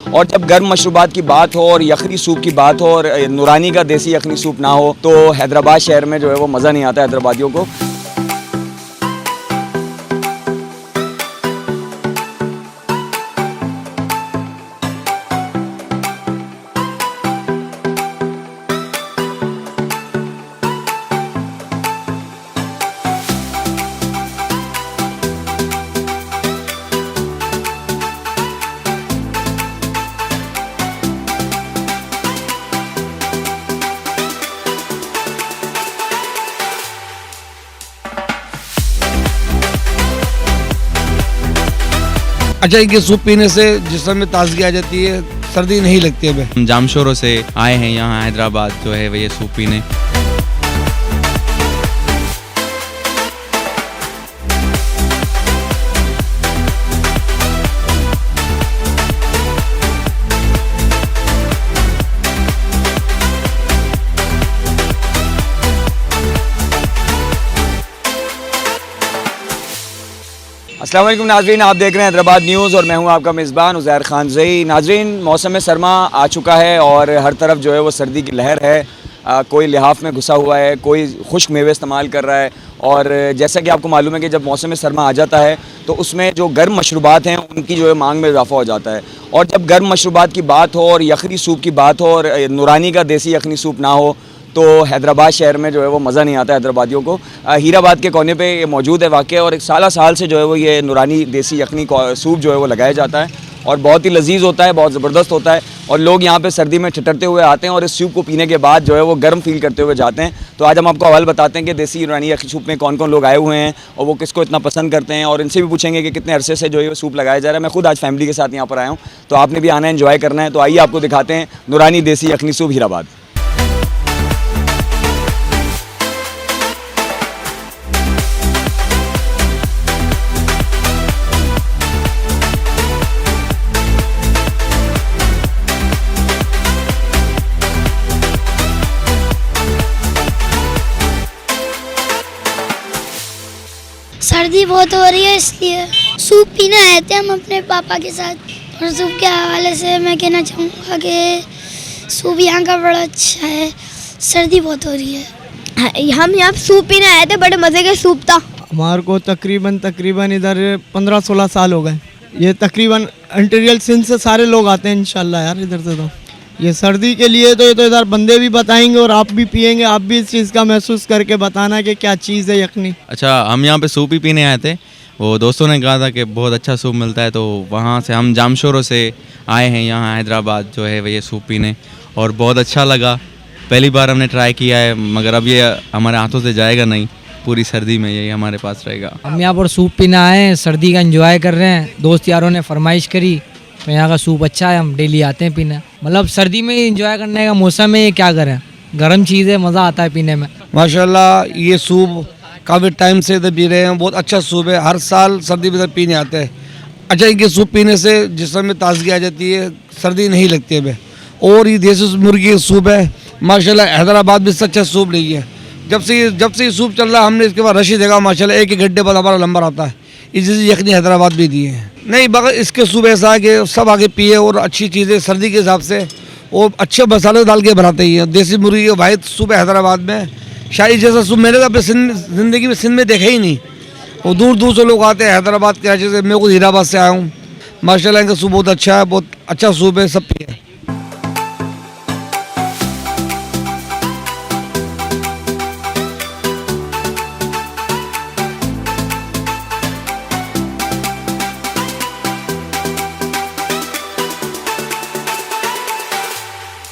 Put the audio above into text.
और जब गर्म मशरूबात की बात हो और यखनी सूप की बात हो और नूरानी का देसी यखनी सूप ना हो तो हैदराबाद शहर में जो है वो मज़ा नहीं आता हैदराबादियों को। अच्छा, ये सूप पीने से जिस्म में ताजगी आ जाती है, सर्दी नहीं लगती है। हम जामशोरों से आए हैं यहाँ हैदराबाद जो है वो ये सूप पीने। अस्सलाम वालेकुम नाजरीन, आप देख रहे हैं हैदराबाद न्यूज़ और मैं हूं आपका मेज़बान उज़ैर खान ज़ई। नाजरीन, मौसम सरमा आ चुका है और हर तरफ जो है वो सर्दी की लहर है। कोई लिहाफ में घुसा हुआ है, कोई खुश्क मेवे इस्तेमाल कर रहा है और जैसा कि आपको मालूम है कि जब मौसम सरमा आ जाता है तो उसमें जो गर्म मशरूबात हैं उनकी जो है मांग में इजाफा हो जाता है। और जब गर्म मशरूबात की बात हो और यखनी सूप की बात हो और नूरानी का देसी यखनी सूप ना हो तो हैदराबाद शहर में जो है वो मज़ा नहीं आता हैदराबादियों को। हीराबाद के कोने पे ये मौजूद है वाक़या और एक साल से जो है वो ये नूरानी देसी यखनी सूप जो है वो लगाया जाता है और बहुत ही लजीज होता है, बहुत ज़बरदस्त होता है और लोग यहाँ पे सर्दी में ठिठरते हुए आते हैं और इस सूप को पीने के बाद जो है वो गर्म फील करते हुए जाते हैं। तो आज हम आपको अवल बताते हैं कि देसी नूरानी यखनी सूप में कौन कौन लोग आए हुए हैं और वो किसको इतना पसंद करते हैं और इनसे भी पूछेंगे कि कितने अरसे से जो है सूप लगाया जा रहा है। मैं खुद आज फैमिली के साथ यहाँ पर आया हूँ, तो आपने भी आना है, एंजॉय करना है। तो आइए आपको दिखाते हैं नूरानी देसी यखनी सूप हीराबाद। सर्दी बहुत हो रही है इसलिए सूप पीने आए थे हम अपने पापा के साथ। और सूप के हवाले से मैं कहना चाहूँगा कि सूप यहाँ का बड़ा अच्छा है, सर्दी बहुत हो रही है। हम यहाँ सूप पीने आए थे, बड़े मज़े के सूप था। हमारे को तकरीबन इधर 15-16 साल हो गए। ये तकरीबन इंटीरियल सिंध से सारे लोग आते हैं इंशाल्लाह यार इधर से। तो ये सर्दी के लिए तो ये तो इधर बंदे भी बताएंगे और आप भी पिएंगे, आप भी इस चीज़ का महसूस करके बताना कि क्या चीज़ है यखनी। अच्छा, हम यहाँ पे सूप ही पीने आए थे, वो दोस्तों ने कहा था कि बहुत अच्छा सूप मिलता है, तो वहाँ से हम जामशोरों से आए हैं यहाँ हैदराबाद जो है वो ये सूप पीने और बहुत अच्छा लगा। पहली बार हमने ट्राई किया है मगर अब ये हमारे हाथों से जाएगा नहीं, पूरी सर्दी में यही हमारे पास रहेगा। हम यहाँ पर सूप पीने आए हैं, सर्दी का एंजॉय कर रहे हैं। दोस्त यारों ने फरमाइश करी तो यहाँ का सूप अच्छा है, हम डेली आते हैं पीने। मतलब सर्दी में एंजॉय करने का मौसम है, क्या करें, गर्म चीज़ है, मज़ा आता है पीने में। माशाल्लाह ये सूप काफ़ी टाइम से इधर पी रहे हैं, बहुत अच्छा सूप है, हर साल सर्दी में इधर पीने आते हैं। अच्छा, ये सूप पीने से जिस्म में ताजगी आ जाती है, सर्दी नहीं लगती है। और ये देसी मुर्गी सूप है, माशाल्लाह हैदराबाद में इससे अच्छा सूप नहीं है। जब से ये सूप चल रहा है हमने इसके बाद रशी देखा, माशाल्लाह एक गड्ढे पर हमारा नंबर आता है। इसी यखनी हैदराबाद भी दिए हैं। नहीं बगैर इसके सूप ऐसा है कि सब आगे पिए और अच्छी चीज़ें सर्दी के हिसाब से वो अच्छे मसाले डाल के बनाते ही हैं। देसी मुर्गी के वाहिद सूप है हैदराबाद में, शायद जैसा सूप मैंने तो अपने ज़िंदगी में सिंध में देखा ही नहीं। वो दूर दूर से लोग आते हैं हैदराबाद, कराची से। मैं खुद हीराबाद से आया हूँ। माशाल्लाह इनका सूप बहुत अच्छा है, बहुत अच्छा सूप है, सब पिए।